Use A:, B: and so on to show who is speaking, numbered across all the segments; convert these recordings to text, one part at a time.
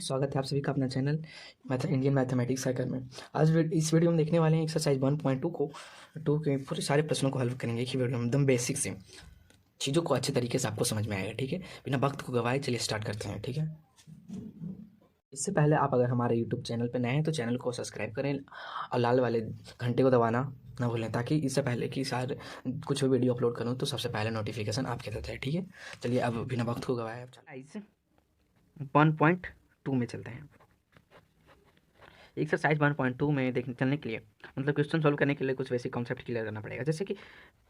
A: Friends, स्वागत है आप सभी का अपना चैनल इंडियन मैथमेटिक्स साइकिल में। आज इस वीडियो में देखने वाले हैं एक्सरसाइज 1.2 को टू के पूरे सारे प्रश्नों को हल करेंगे। एक ही वीडियो में एकदम बेसिक से चीज़ों को अच्छे तरीके से आपको समझ में आएगा। ठीक है, बिना वक्त को गवाए चलिए स्टार्ट करते हैं। ठीक है, इससे पहले आप अगर हमारे यूट्यूब चैनल पर नए हैं तो चैनल को सब्सक्राइब करें और लाल वाले घंटे को दबाना ना भूलें, ताकि इससे पहले कि सारे कुछ भी वीडियो अपलोड करूँ तो सबसे पहले नोटिफिकेशन आपके तक जाए। ठीक है, चलिए अब बिना वक्त को गवाए अब 1.2 में चलते हैं। एक्सरसाइज 1.2 में देखने चलने के लिए मतलब क्वेश्चन सॉल्व करने के लिए कुछ बेसिक कॉन्सेप्ट क्लियर करना पड़ेगा, जैसे कि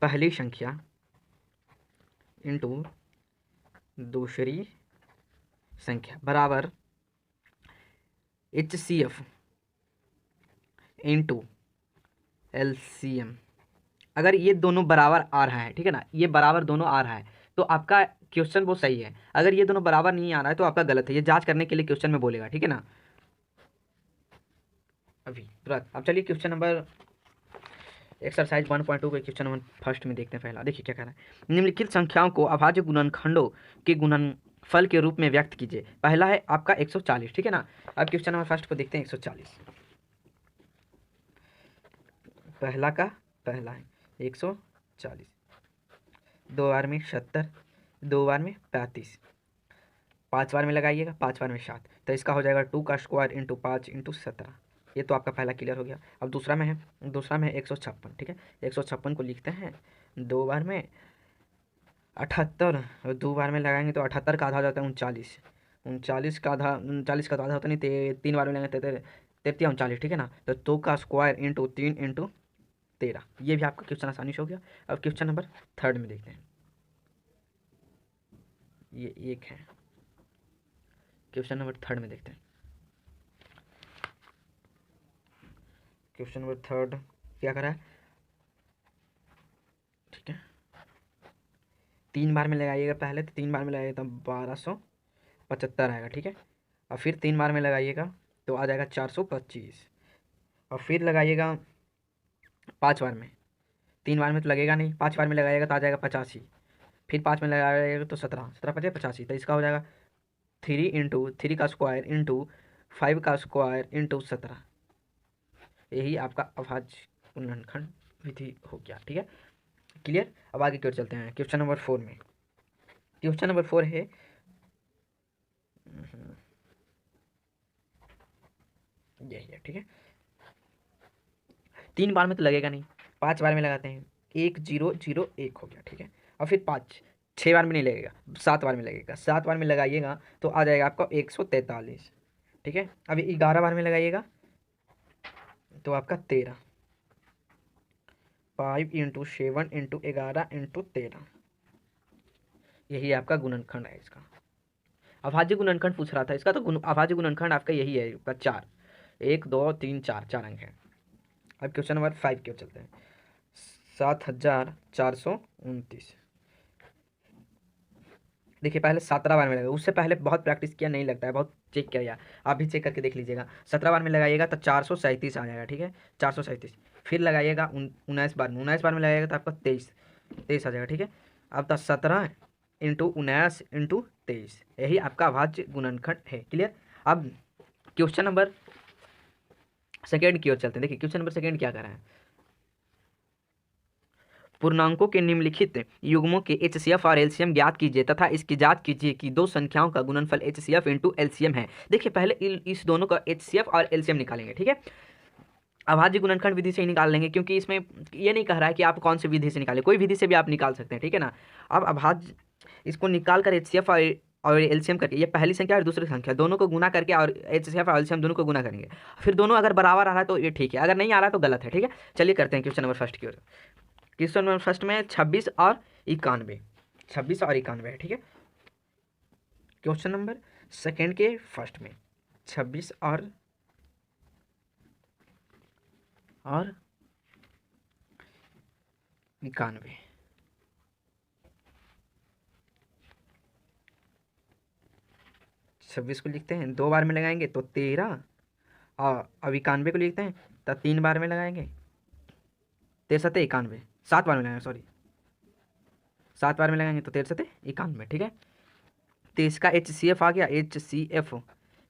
A: पहली संख्या इंटू दूसरी संख्या बराबर HCF इंटू LCM। अगर ये दोनों बराबर आ रहा है, ठीक है ना, ये बराबर दोनों आ रहा है तो आपका क्वेश्चन वो सही है। अगर ये दोनों बराबर नहीं आ रहा है तो आपका गलत है। ये जांच करने के लिए क्वेश्चन में बोलेगा, ठीक है ना। अभी तुरंत अब चलिए क्वेश्चन नंबर एक्सरसाइज 1.2 के क्वेश्चन नंबर फर्स्ट में देखते हैं। पहला देखिए क्या कह रहा है। निम्नलिखित संख्याओं को अभाज्य गुणनखंडों के गुणनफल के रूप में व्यक्त कीजिए। पहला है आपका 140, ठीक है ना। अब क्वेश्चन नंबर फर्स्ट को देखते हैं। 140 पहला है 140, 2 बार में 70, 2 बार में 35, 5 बार में लगाइएगा, 5 बार में 7, तो इसका हो जाएगा 2 का स्क्वायर इंटू 5 इंटू 17। ये तो आपका पहला क्लियर हो गया। अब दूसरा में है 156, ठीक है। 156 को लिखते हैं 2 बार में 78, 2 बार में लगाएंगे तो 78 का आधा हो जाता है 39, 39 का आधा होता नहीं, 3 बार में लगाएंगे 33 39, ठीक है ना। तो 2 का स्क्वायर इंटू 3 इंटू 13। ये भी आपका क्वेश्चन आसानी से हो गया। अब क्वेश्चन नंबर थर्ड में देखते हैं। ये एक है, क्वेश्चन नंबर थर्ड में देखते हैं। क्वेश्चन नंबर थर्ड क्या करा है, ठीक है। 3 बार में लगाइएगा पहले, तो 3 बार में लगाइएगा तो 1275 आएगा, ठीक है। और फिर 3 बार में लगाइएगा तो आ जाएगा 425, और फिर लगाइएगा 5 बार में। 3 बार में तो लगेगा नहीं, 5 बार में लगाइएगा तो आ जाएगा 85, फिर 5 में लगाइएगा तो 17, 17 5 85, तो इसका हो जाएगा 3 इंटू 3 का स्क्वायर इंटू 5 का स्क्वायर इंटू 17। यही आपका अभाज्य गुणनखंड विधि हो गया, ठीक है, क्लियर। अब आगे की ओर चलते हैं। क्वेश्चन नंबर 4 में, क्वेश्चन नंबर 4 है यही है, ठीक है। 3 बार में तो लगेगा नहीं, 5 बार में लगाते हैं, 1 0 0 1 हो गया, ठीक है। और फिर 6 बार में नहीं लगेगा, 7 बार में लगेगा। 7 बार में लगाइएगा तो आ जाएगा आपका 143, ठीक है। अभी 11 बार में लगाइएगा तो आपका 13, 5 इंटू 7 इंटू 11 इंटू 13। यही आपका गुणनखंड है इसका। अभाज्य गुणनखंड पूछ रहा था इसका, तो अभाज्य गुणनखंड आपका यही है, आपका 4, 1 2 3 4 अंक है। अब क्वेश्चन नंबर 5 की ओर चलते हैं। 7429। देखिए पहले 17 बार में लगेगा, उससे पहले बहुत प्रैक्टिस किया, नहीं लगता है, बहुत चेक किया यार, आप भी चेक करके देख लीजिएगा। 17 बार में लगाइएगा तो 437 आ जाएगा, ठीक है, 437। फिर लगाइएगा 19 बार में, 19 बार में लगाइएगा तो आपका 23 आ जाएगा, ठीक है। अब तो 17 इंटू 19 इंटू 23, यही आपका अभाज्य गुणनखंड है, क्लियर। अब क्वेश्चन नंबर सेकेंड की ओर चलते हैं। देखिए क्वेश्चन नंबर सेकेंड क्या कर रहा है। पूर्णांकों के निम्नलिखित युग्मों के HCF और LCM ज्ञात कीजिए तथा इसकी जांच कीजिए कि दो संख्याओं का गुणनफल HCF इंटू LCM है। देखिए पहले इस दोनों का HCF और LCM निकालेंगे, ठीक है। अभाज्य गुणनखंड विधि से ही निकाल लेंगे, क्योंकि इसमें ये नहीं कह रहा है कि आप कौन सी विधि से निकालें, कोई विधि से भी आप निकाल सकते हैं, ठीक है ना। अब अभाज्य इसको निकाल कर HCF और LCM करके, ये पहली संख्या और दूसरी संख्या दोनों को गुना करके और HCF और LCM दोनों को गुना करेंगे। फिर दोनों अगर बराबर आ रहा है तो ये ठीक है, अगर नहीं आ रहा है तो गलत है, ठीक है। चलिए करते हैं क्वेश्चन नंबर फर्स्ट की ओर। क्वेश्चन नंबर फर्स्ट में 26 और 91, 26 और 91 है, ठीक है। क्वेश्चन नंबर सेकेंड के फर्स्ट में 26 और 91। 26 को लिखते हैं 2 बार में लगाएंगे तो 13, और अब 91 को लिखते हैं तो 3 बार में लगाएंगे, 13 7 91, 7 बार में लगाएंगे, सॉरी 7 बार में लगाएंगे तो 13 7 91, ठीक है। तो इसका HCF आ गया, HCF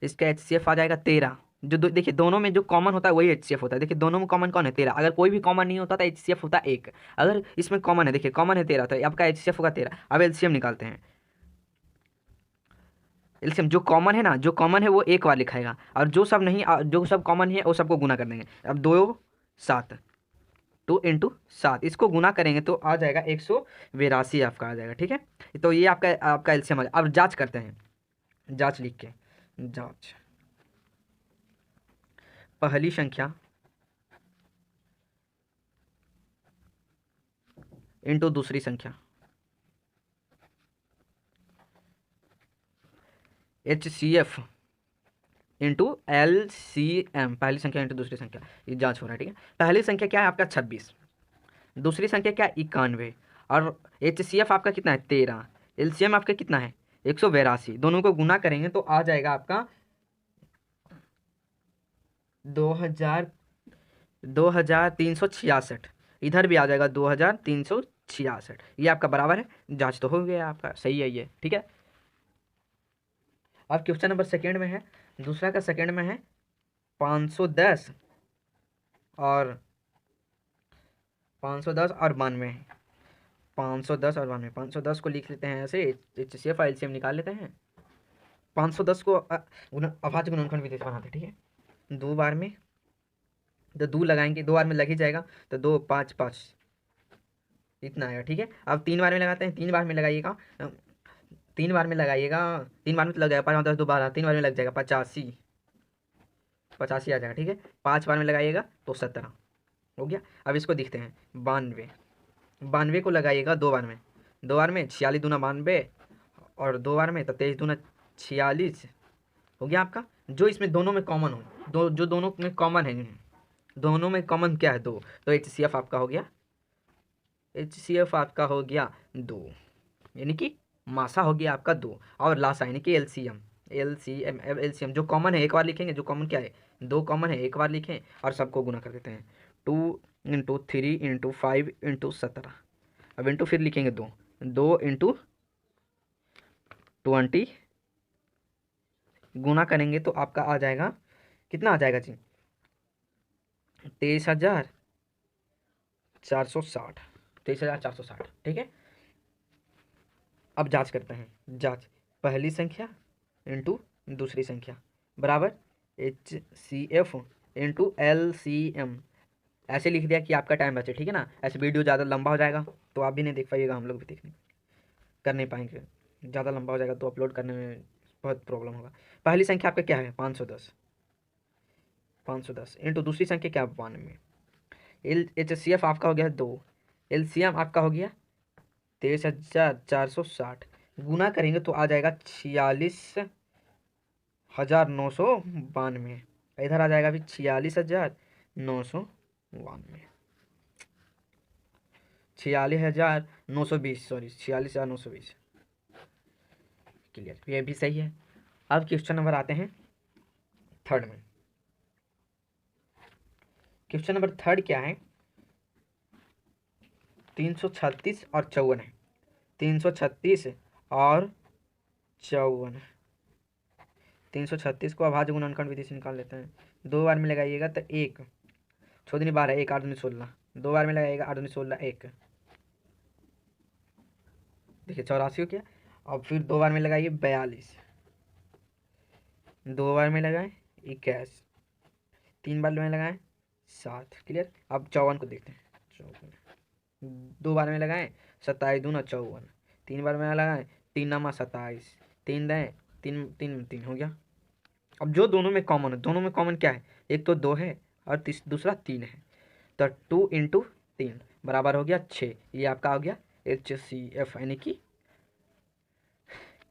A: इसका HCF आ जाएगा 13। जो देखिए दोनों में जो कॉमन होता है वही HCF होता है। देखिए दोनों में कॉमन कौन है 13, अगर कोई भी कॉमन नहीं होता तो HCF होता है 1। अगर इसमें कॉमन है, देखिए कॉमन है 13 तो आपका HCF होगा 13। अब LCM निकालते हैं। एलसीएम जो कॉमन है ना, जो कॉमन है वो एक बार लिखाएगा, और जो सब नहीं जो सब कॉमन है वो सबको गुना कर देंगे। अब 2 7, 2 × 7 इसको गुना करेंगे तो आ जाएगा 182 आपका आ जाएगा। ठीक है, तो ये आपका आपका एलसीएम आ जाएगा। अब जांच करते हैं, जांच लिख के, जांच पहली संख्या इंटू दूसरी संख्या, HCF इंटू LCM, पहली संख्या इंटू दूसरी संख्या, ये जांच हो रहा है। ठीक है, पहली संख्या क्या है आपका 26, दूसरी संख्या क्या 91, और HCF आपका कितना है 13, LCM आपका कितना है 182। दोनों को गुना करेंगे तो आ जाएगा आपका 2366। इधर भी आ जाएगा 2366। ये आपका बराबर है, जांच तो हो गया आपका, सही है ये। ठीक है, अब क्वेश्चन नंबर सेकेंड में है, दूसरा का सेकेंड में है 510 और 92 है। 510 और 92, 510 को लिख लेते हैं ऐसे, HCF LCM निकाल लेते हैं। 510 को अभाज्य गुणनखंड विधि से बनाते हैं। ठीक है, 2 बार में तो 2 लगाएंगे, 2 बार में लग ही जाएगा, तो 2 5 5 इतना आएगा। ठीक है, अब 3 बार में लगाते हैं, 3 बार में लगाइएगा, 3 बार में लगाइएगा, 3 बार में तो लग जाएगा 5 10 2 12, 3 बार में लग जाएगा 85 85 आ जाएगा। ठीक है, 5 बार में लगाइएगा तो 17 हो गया। अब इसको देखते हैं, 92 को लगाइएगा 2 बार में, 2 बार में 46 दूना 92, और 2 बार में तो 23 दूना 46 हो गया आपका। जो इसमें दोनों में कॉमन हो, जो दोनों में कॉमन है, दोनों में कॉमन क्या है 2, तो HCF आपका हो गया, HCF आपका हो गया 2, यानी कि मासा हो गया आपका 2, और लासा यानी कि LCM जो कॉमन है एक बार लिखेंगे, जो कॉमन क्या है 2 कॉमन है एक बार लिखें, और सबको गुना कर देते हैं 2 × 3 × 5 × 17। अब इंटू फिर लिखेंगे 2 × 20, गुना करेंगे तो आपका आ जाएगा, कितना आ जाएगा जी 23,460, 23,460। ठीक है, अब जांच करते हैं, जांच पहली संख्या इंटू दूसरी संख्या बराबर HCF इंटू LCM। ऐसे लिख दिया कि आपका टाइम बचे। ठीक है ना, ऐसे वीडियो ज़्यादा लंबा हो जाएगा तो आप भी नहीं देख पाइएगा, हम लोग भी कर नहीं पाएंगे, ज़्यादा लंबा हो जाएगा तो अपलोड करने में बहुत प्रॉब्लम होगा। पहली संख्या आपका क्या है 510, 510 इंटू दूसरी संख्या क्या 92, HCF आपका हो गया 2, LCM आपका हो गया 23,460, गुना करेंगे तो आ जाएगा 46,992, इधर आ जाएगा भी 46,992, 46,920, सॉरी 46,920। क्लियर, ये भी सही है। अब क्वेश्चन नंबर आते हैं थर्ड में। क्वेश्चन नंबर थर्ड क्या है, 336 और 54 है, 336 और 54, 336 को अभाज्य गुणनखंड विधि से निकाल लेते हैं। 2 बार में लगाइएगा तो 1 6 12 1 8 16, 2 बार में लगाइएगा 8 16 1, देखिए 84 हो गया। अब फिर 2 बार में लगाइए 42, 2 बार में लगाएं 21, 3 बार में लगाएं 7। क्लियर, अब 54 को देखते हैं, 54 2 बार में लगाएं 27 दूना 54, 3 बार में लगाएं 3 नामा 27, 3 दें 3 3 3 हो गया। अब जो दोनों में कॉमन है, दोनों में कॉमन क्या है, एक तो 2 है और दूसरा 3 है, तो 2 × 3 बराबर हो गया 6। ये आपका हो गया HCF, यानी कि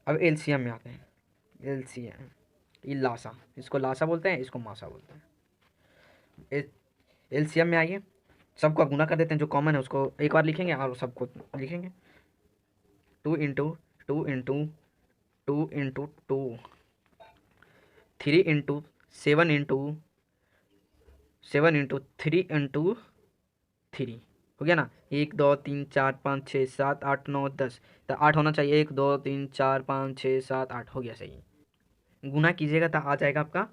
A: अब LCM में आते हैं। LCM ये लासा, इसको लासा बोलते हैं, इसको मासा बोलते हैं। LCM में आइए, सबको गुना कर देते हैं, जो कॉमन है उसको एक बार लिखेंगे और सबको लिखेंगे 2 × 2 × 2 × 2, 3 × 7 × 7 × 3 × 3 हो गया ना, 1 2 3 4 5 6 7 8 9 10, तो 8 होना चाहिए, 1 2 3 4 5 6 7 8 हो गया, सही। गुना कीजिएगा तो आ जाएगा आपका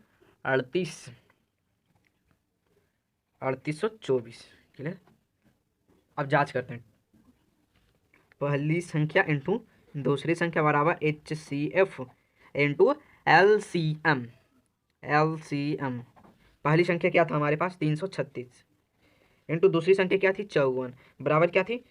A: 3824। क्लियर। अब जांच करते हैं। पहली संख्या इंटू दूसरी संख्या बराबर HCF इंटू LCM। LCM पहली संख्या क्या था हमारे पास 336 इंटू दूसरी संख्या क्या थी 54 बराबर क्या थी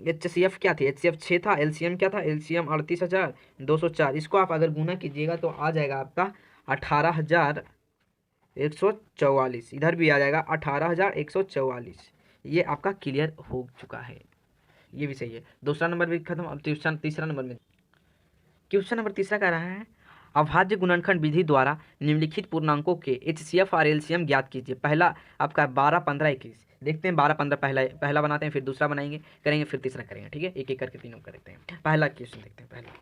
A: HCF क्या थी HCF 6 था। LCM क्या था LCM 38,204। इसको आप अगर गुना कीजिएगा तो आ जाएगा आपका 18,144। इधर भी आ जाएगा 18,144। ये आपका क्लियर हो चुका है। ये भी सही है। दूसरा नंबर भी खत्म। अब तीसरा नंबर में क्वेश्चन नंबर तीसरा कह रहा है अभाज्य गुणनखंड विधि द्वारा निम्नलिखित पूर्णांकों के HCF और LCM ज्ञात कीजिए। पहला आपका 12, 15, 21। देखते हैं 12, 15 पहला बनाते हैं, फिर दूसरा करेंगे फिर तीसरा करेंगे। ठीक है, एक एक करके तीनों करते हैं। पहला क्वेश्चन देखते हैं। पहला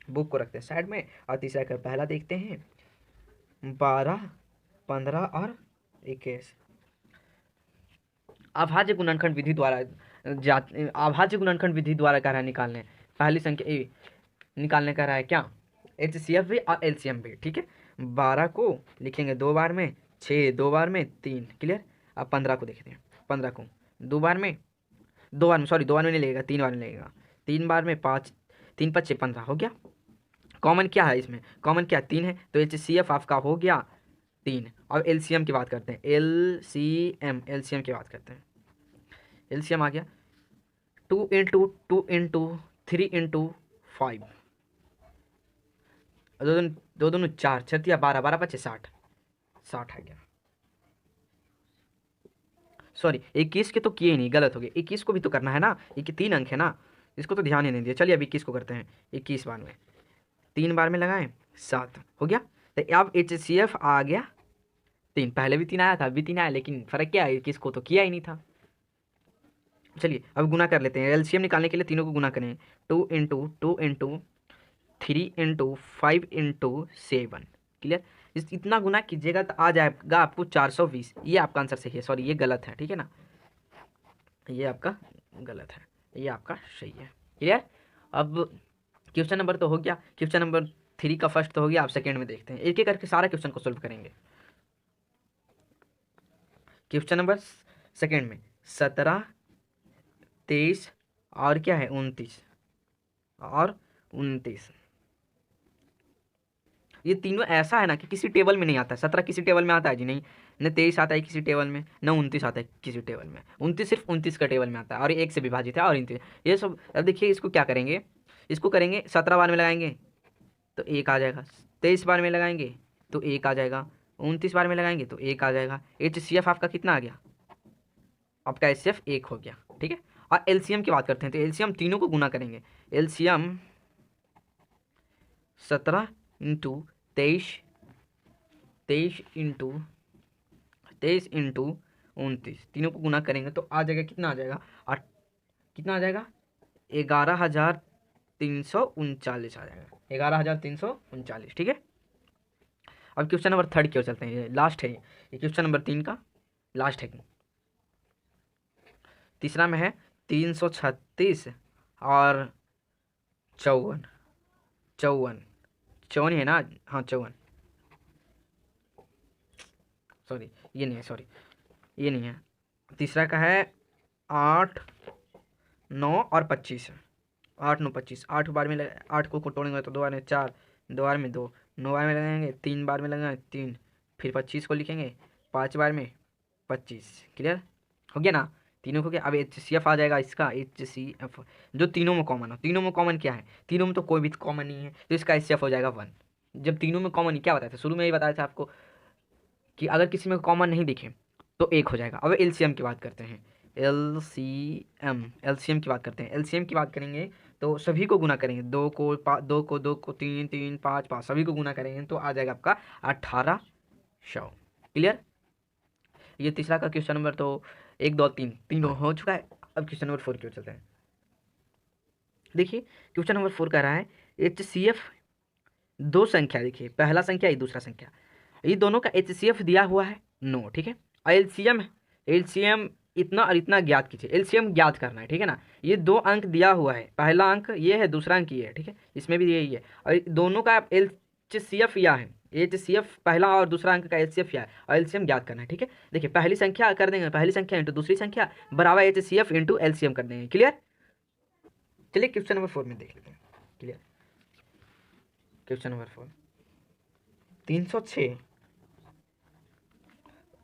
A: बुक को रखते हैं साइड में और तीसरा कर पहला देखते हैं 12, 15 और 21। अभाज्य गुणनखंड विधि द्वारा अभाज्य गुणनखंड विधि द्वारा कह रहा है निकालने। पहली संख्या ए निकालने का रहा है क्या HCF भी और LCM भी। ठीक है, 12 को लिखेंगे 2 बार में, 6 2 बार में, 3। क्लियर। अब 15 को देखते हैं। 15 को 2 बार में, 2 बार में, सॉरी 2 बार में नहीं लगेगा, 3 बार में लगेगा। 3 बार में 5, 3 5 6 15 हो गया। कॉमन क्या है इसमें? कॉमन क्या 3 है, तो HCF आपका हो गया 3। और LCM की बात करते हैं। LCM की बात करते हैं। LCM आ गया 2 इंटू 2 इंटू 3 इंटू 5, दो दोनों 4, 6 12, 12 5 60, 60 आ गया। सॉरी 21 के तो किए ही नहीं, गलत हो गया। 21 को भी तो करना है ना, ये 3 अंक है ना, इसको तो ध्यान ही नहीं दिया। चलिए अब 21 को करते हैं। 21 बार में 3 बार में लगाएं 7 हो गया। तो अब HCF आ गया 3। पहले भी 3 आया था, अभी 3 आया, लेकिन फ़र्क क्या है, 21 को तो किया ही नहीं था। चलिए अब गुना कर लेते हैं। LCM निकालने के लिए तीनों को गुना करें। 2 into 2 into 3 into 5 into 7। Clear. इतना गुना कीजिएगा तो आ जाएगा आपको 420। ये आपका आंसर सही है, सॉरी ये गलत है। ठीक है ना, ये आपका गलत है, ये आपका सही है। क्लियर। अब क्वेश्चन नंबर तो हो गया, क्वेश्चन नंबर 3 का फर्स्ट तो हो गया। आप सेकेंड में देखते हैं, एक एक करके सारा क्वेश्चन को सोल्व करेंगे। क्वेश्चन नंबर सेकेंड में 17, 23 और क्या है 29 और 29। ये तीनों ऐसा है ना कि किसी टेबल में नहीं आता है। 17 किसी टेबल में आता है जी नहीं, न 23 आता है किसी टेबल में, न 29 आता है किसी टेबल में। 29 सिर्फ 29 का टेबल में आता है और 1 से विभाजित है। और 29 ये सब। अब देखिए इसको क्या करेंगे, इसको करेंगे 17 बार में लगाएंगे तो 1 आ जाएगा, 23 बार में लगाएंगे तो 1 आ जाएगा, 29 बार में लगाएंगे तो 1 आ जाएगा। HCF आपका कितना आ गया? आपका HCF 1 हो गया। ठीक है। और LCM की बात करते हैं, तो LCM तीनों को गुना करेंगे। LCM 17 इंटू 23, 23 इंटू 29, तीनों को गुना करेंगे तो आ जाएगा कितना आ जाएगा? कितना आ जाएगा? 11,339 आ जाएगा, 11,339। ठीक है। अब क्वेश्चन नंबर 3 की ओर चलते हैं। ये लास्ट है, ये क्वेश्चन नंबर 3 का लास्ट है। तीसरा में है 336 और 54, 54 है ना? हाँ 54, सॉरी ये नहीं है, सॉरी ये नहीं है। तीसरा का है 8, 9 और 25। 8 9 25, 8 बार में 8 को तोड़ेंगे तो 2 बार में 4, 2 बार में 2, 9 बार में लगाएंगे, 3 बार में लगाएंगे 3, फिर 25 को लिखेंगे 5 बार में 25। क्लियर हो गया ना? तीनों को क्या? अब HCF आ जाएगा इसका। HCF जो तीनों में कॉमन हो। तीनों में कॉमन क्या है? तीनों में तो कोई भी कॉमन नहीं है, तो इसका HCF हो जाएगा 1। जब तीनों में कॉमन क्या बताया था, शुरू में ही बताया था आपको कि अगर किसी में कॉमन नहीं दिखे तो 1 हो जाएगा। अब LCM की बात करते हैं। LCM की बात करते हैं। LCM की बात करेंगे तो सभी को गुना करेंगे। 2 को 2 को 3 3 5 5 सभी को गुना करेंगे तो आ जाएगा आपका 1800। क्लियर। ये तीसरा का क्वेश्चन नंबर तो 1 2 3 तीनों हो चुका है। अब क्वेश्चन नंबर 4 की ओर चलते हैं। देखिए क्वेश्चन नंबर 4 कह रहा है HCF दो संख्या, देखिए पहला संख्या ये दूसरा संख्या, ये दोनों का HCF दिया हुआ है 9। ठीक है। और LCM इतना और इतना ज्ञात कीजिए। LCM ज्ञात करना है। ठीक है ना। ये 2 अंक दिया हुआ है, पहला अंक ये है, दूसरा अंक ये है। ठीक है, इसमें भी यही है। और दोनों का HCF या है, HCF पहला और दूसरा अंक का HCF या है और LCM ज्ञात करना है। ठीक है, देखिए पहली संख्या कर देंगे, पहली संख्या इंटू दूसरी संख्या बराबर HCF इंटू LCM कर देंगे। क्लियर? चलिए क्वेश्चन नंबर 4 में देख लेते हैं। क्लियर? क्वेश्चन नंबर 4, 306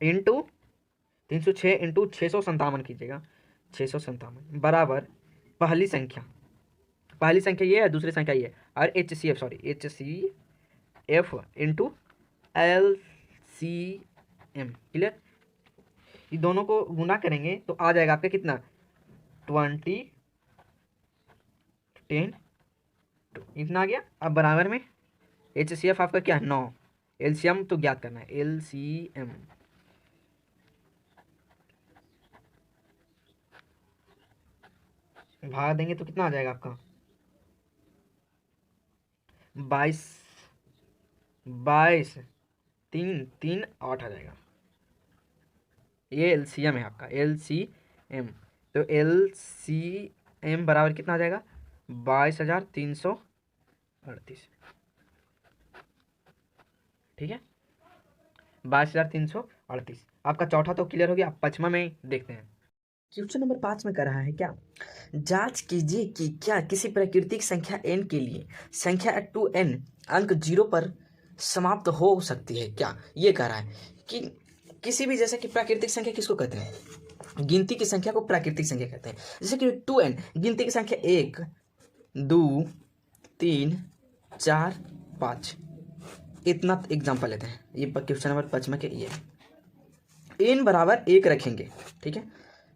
A: इंटू 657 कीजिएगा, 657 बराबर पहली संख्या ये है, दूसरी संख्या ये है और HCF इंटू LCM। क्लियर? ये दोनों को गुना करेंगे तो आ जाएगा आपका कितना, 20 10 इतना आ गया। अब बराबर में HCF आपका क्या है, 9, LCM तो ज्ञात करना है, LCM भाग देंगे तो कितना आ जाएगा आपका, 22 3 3 8 आ जाएगा। ये LCM है आपका, LCM। तो LCM बराबर कितना आ जाएगा, 22,338। ठीक है, 22,338। आपका चौथा तो क्लियर हो गया। आप पांचवा में देखते हैं। क्वेश्चन नंबर 5 में कर रहा है क्या, जांच कीजिए कि क्या किसी प्राकृतिक संख्या n के लिए संख्या 2n अंक 0 पर समाप्त हो सकती है क्या। ये कह रहा है कि किसी भी, जैसे कि प्राकृतिक संख्या किसको कहते हैं, गिनती की संख्या को प्राकृतिक संख्या कहते हैं। जैसे कि 2n गिनती की संख्या 1 2 3 4 5, इतना एग्जाम्पल लेते हैं। ये क्वेश्चन नंबर 5 में के ये n बराबर 1 रखेंगे। ठीक है,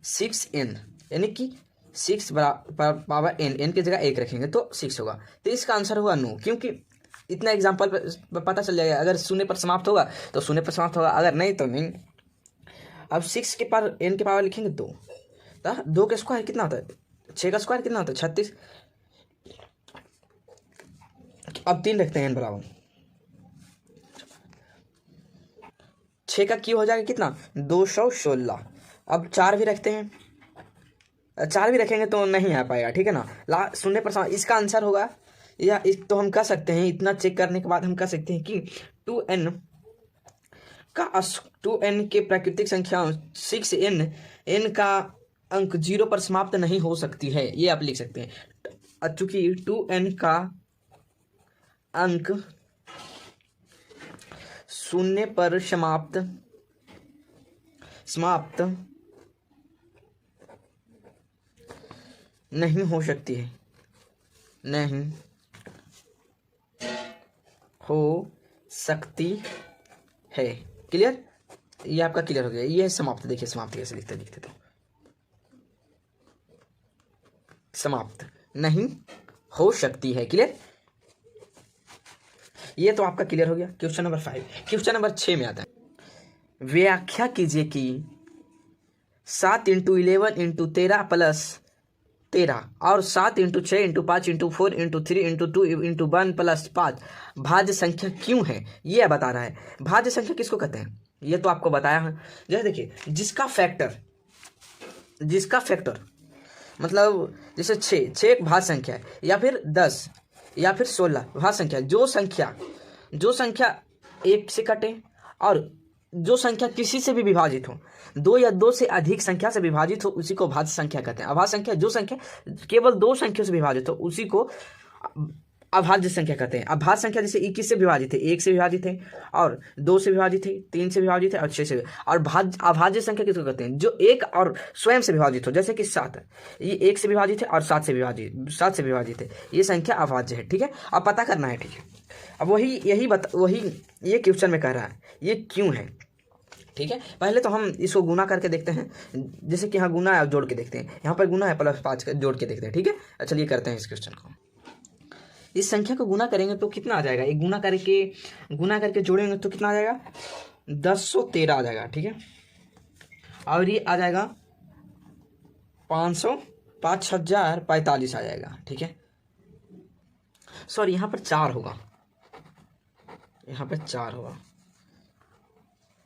A: 6n यानी कि 6 पावर n की जगह 1 रखेंगे तो 6 होगा। तो इसका आंसर होगा नो, क्योंकि इतना एग्जाम्पल पता चल जाएगा। अगर शून्य पर समाप्त होगा तो शून्य पर समाप्त होगा, अगर नहीं तो नहीं। अब 6 के पावर n के पावर लिखेंगे 2, तो 2 का स्क्वायर कितना होता है, 6 का स्क्वायर कितना होता है, 36। अब 3 रखते हैं n बराबर 6 का क्यू हो जाएगा कितना, 216। अब 4 भी रखते हैं, 4 भी रखेंगे तो नहीं आ पाएगा। ठीक है ना, शून्य पर इसका आंसर होगा, या तो हम कह सकते हैं, इतना चेक करने के बाद हम कह सकते हैं कि 2n के प्राकृतिक संख्या 6n का अंक 0 पर समाप्त नहीं हो सकती है, ये आप लिख सकते हैं। चूंकि 2n का अंक 0 पर समाप्त नहीं हो सकती है, नहीं हो सकती है। क्लियर? ये आपका क्लियर हो गया। ये है समाप्त। देखिए समाप्त कैसे लिखते तो समाप्त नहीं हो सकती है। क्लियर? ये तो आपका क्लियर हो गया। Question number 5। क्वेश्चन नंबर 6 में आता है, व्याख्या कीजिए कि 7 × 11 × 13 प्लस 13 और 7 × 6 × 5 × 4 × 3 × 2 × 1 प्लस 5 भाज्य संख्या क्यों है, ये बता रहा है। भाज्य संख्या किसको कहते हैं, ये तो आपको बताया है। जैसे देखिए, जिसका फैक्टर मतलब जैसे 6 एक भाज्य संख्या है, या फिर 10 या फिर 16 भाज्य संख्या। जो संख्या 1 से कटे और जो संख्या किसी से भी विभाजित हो, 2 या 2 से अधिक संख्या से विभाजित हो, उसी को भाज्य संख्या कहते हैं। अभाज्य संख्या जो संख्या केवल 2 संख्या से विभाजित हो, उसी को अभाज्य संख्या कहते हैं। अभाज्य संख्या जैसे 21 से विभाजित है, 1 से विभाजित है और 2 से विभाजित है, 3 से विभाजित है और 6 से। और अभाज्य संख्या किसको कहते हैं, जो 1 और स्वयं से विभाजित हो, जैसे कि 7 ये 1 से विभाजित है और 7 से विभाजित है, ये संख्या अभाज्य है। ठीक है, अब पता करना है। ठीक है, अब वही ये क्वेश्चन में कह रहा है, ये क्यों है। ठीक है, पहले तो हम इसको गुना करके देखते हैं। जैसे कि यहाँ गुना है, जोड़ के देखते हैं। यहाँ पर गुना है प्लस 5 जोड़ के देखते हैं। ठीक है, चलिए करते हैं इस क्वेश्चन को। इस संख्या को गुना करेंगे तो कितना आ जाएगा, एक गुना करके जोड़ेंगे तो कितना आ जाएगा, 1013 आ जाएगा। ठीक है, और ये आ जाएगा 5045 आ जाएगा। ठीक है, सॉरी यहाँ पर 4 होगा,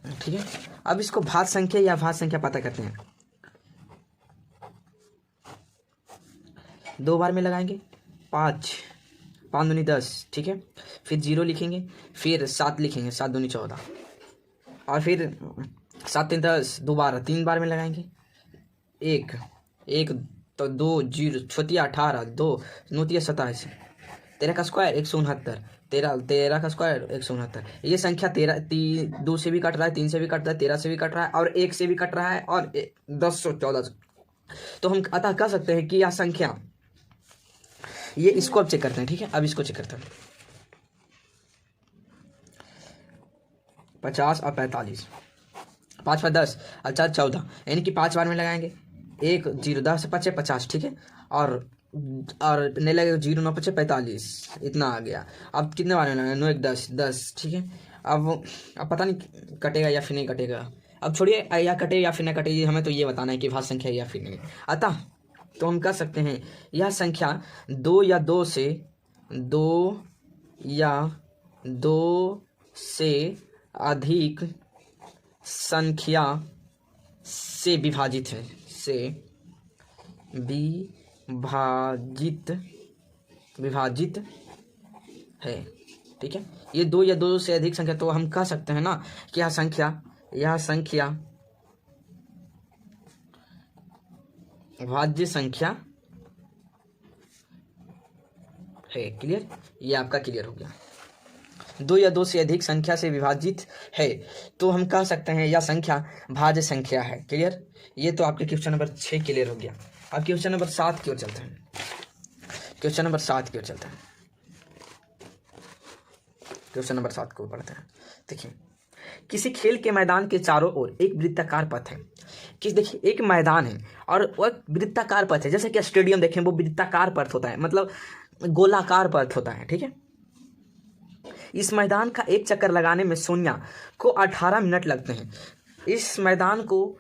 A: ठीक है। अब इसको भाज्य संख्या या भाज्य संख्या पता करते हैं। 2 बार में लगाएंगे 5 5 दूनी 10, ठीक है। फिर 0 लिखेंगे, फिर 7 लिखेंगे, 7 दूनी 14, और फिर 7 3 10, 2 12, 3 बार में लगाएंगे। 1 1 तो 2 0 छोटिया 18, 2 9 27, 13 का स्क्वायर 169, 13 का स्क्वायर 169। ये संख्या 2 से भी कट रहा है, 3 से भी कट रहा है, 13 से भी कट रहा है और 1 से भी कट रहा है और 10 से 14 से। तो हम अतः कह सकते हैं कि यह संख्या, ये इसको अब चेक करते हैं, ठीक है। अब इसको चेक करते हैं, 50 और 45, 5 5 10 और 4 14, यानी कि 5 बार में लगाएंगे। 1 0 10 5 50, ठीक है। और नहीं लगेगा 0 9 5 45, इतना आ गया। अब कितने बार में लगाएंगे? 9 1 10 10, ठीक है। अब पता नहीं कटेगा या फिर नहीं कटेगा। अब छोड़िए या कटे या फिर नहीं कटे, हमें तो ये बताना है कि भाज्य संख्या या फिर नहीं। अतः तो हम कह सकते हैं यह संख्या 2 या 2 से अधिक संख्या से विभाजित है, विभाजित है, ठीक है। ये 2 या 2 से अधिक संख्या, तो हम कह सकते हैं ना कि यह संख्या भाज्य संख्या है। क्लियर? ये आपका क्लियर हो गया। 2 या 2 से अधिक संख्या से विभाजित है, तो हम कह सकते हैं यह संख्या भाज्य संख्या है। क्लियर? ये तो आपके क्वेश्चन नंबर 6 क्लियर हो गया। अब क्वेश्चन नंबर 7 की ओर चलते हैं। क्वेश्चन नंबर 7 की ओर चलते हैं। क्वेश्चन नंबर 7 को पढ़ते हैं। देखिए, किसी खेल के मैदान के चारों ओर एक वृत्ताकार पथ है। देखिए, एक मैदान है और वो एक वृत्ताकार पथ है। जैसे कि स्टेडियम देखें, वो वृत्ताकार पथ होता है, मतलब गोलाकार पथ होता है, ठीक है। इस मैदान का एक चक्कर लगाने में सोनिया को 18 मिनट लगते हैं। इस मैदान को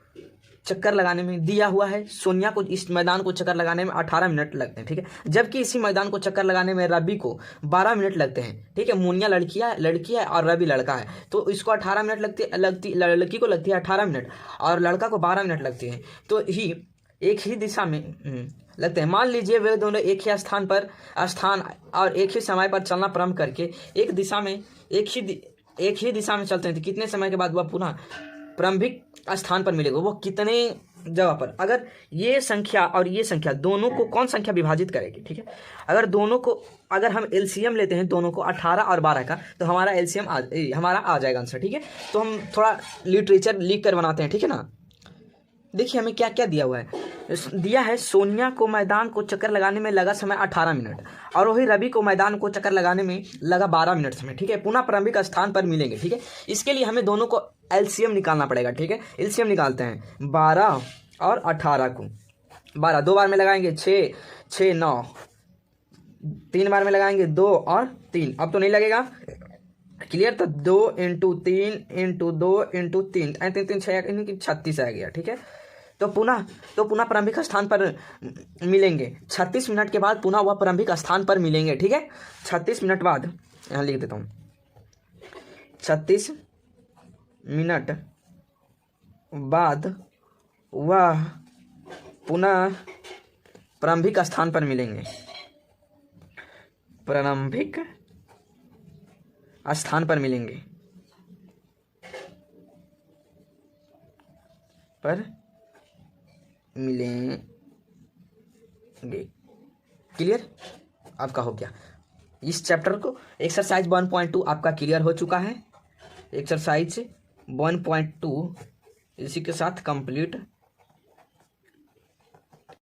A: चक्कर लगाने में दिया हुआ है, सोनिया को इस मैदान को चक्कर लगाने में 18 मिनट लगते हैं, ठीक है। जबकि इसी मैदान को चक्कर लगाने में रवि को 12 मिनट लगते हैं, ठीक है। मोनिया लड़की है और रवि लड़का है, तो इसको 18 मिनट लड़की को लगती है 18 मिनट और लड़का को 12 मिनट लगती है। तो एक ही दिशा में लगते हैं। मान लीजिए वे दोनों एक ही स्थान और एक ही समय पर चलना प्रारंभ करके एक ही दिशा में चलते हैं, तो कितने समय के बाद वह पुनः प्रारंभिक स्थान पर मिलेगा? वो कितने जगह पर? अगर ये संख्या और ये संख्या दोनों को कौन संख्या विभाजित करेगी, ठीक है। अगर हम एलसीएम लेते हैं दोनों को 18 और 12 का, तो हमारा एलसीएम हमारा आ जाएगा आंसर, ठीक है। तो हम थोड़ा लिटरेचर लिख कर बनाते हैं, ठीक है ना। देखिए हमें क्या क्या दिया हुआ है। दिया है सोनिया को मैदान को चक्कर लगाने में लगा समय 18 मिनट और वही रवि को मैदान को चक्कर लगाने में लगा 12 मिनट समय, ठीक है। पुनः प्रारंभिक स्थान पर मिलेंगे, ठीक है। इसके लिए हमें दोनों को एलसीएम निकालना पड़ेगा, ठीक है। एलसीएम निकालते हैं 12 और 18 को। 12 2 बार में लगाएंगे 6 6 9, 3 बार में लगाएंगे 2 और 3। अब तो नहीं लगेगा, क्लियर। तो 2 × 3 × 2 × 3 3 3 6 36 आ गया, ठीक है। तो पुनः प्रारंभिक स्थान पर मिलेंगे 36 मिनट के बाद, पुनः वह प्रारंभिक स्थान पर मिलेंगे, ठीक है। 36 मिनट बाद, यहाँ लिख देता हूँ, 36 मिनट बाद वह पुनः प्रारंभिक स्थान पर मिलेंगे, प्रारंभिक स्थान पर मिलेंगे क्लियर? आपका हो गया। इस चैप्टर को एक्सरसाइज 1.2 आपका क्लियर हो चुका है। एक्सरसाइज 1.2 इसी के साथ कंप्लीट